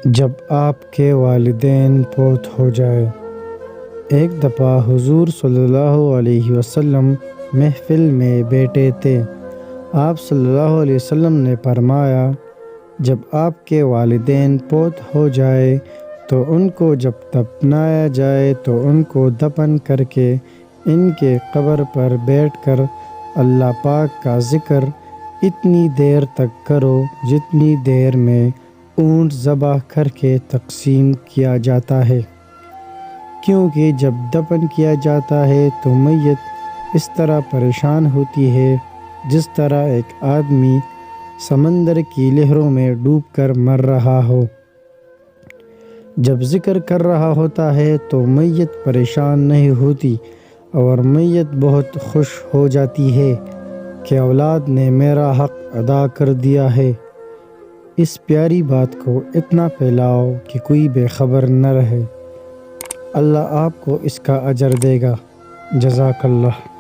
جب آپ کے والدین فوت ہو جائے۔ ایک دفعہ حضور صلی اللہ علیہ وسلم محفل میں بیٹھے تھے۔ آپ صلی اللہ علیہ وسلم نے فرمایا، جب آپ کے والدین فوت ہو جائے تو ان کو جب دفنایا جائے تو ان کو دفن کر کے ان کے قبر پر بیٹھ کر اللہ پاک کا ذکر اتنی دیر تک کرو جتنی دیر میں اونٹ ذبح کر کے تقسیم کیا جاتا ہے، کیونکہ جب دفن کیا جاتا ہے تو میت اس طرح پریشان ہوتی ہے جس طرح ایک آدمی سمندر کی لہروں میں ڈوب کر مر رہا ہو۔ جب ذکر کر رہا ہوتا ہے تو میت پریشان نہیں ہوتی اور میت بہت خوش ہو جاتی ہے کہ اولاد نے میرا حق ادا کر دیا ہے۔ اس پیاری بات کو اتنا پھیلاؤ کہ کوئی بے خبر نہ رہے۔ اللہ آپ کو اس کا اجر دے گا۔ جزاک اللہ۔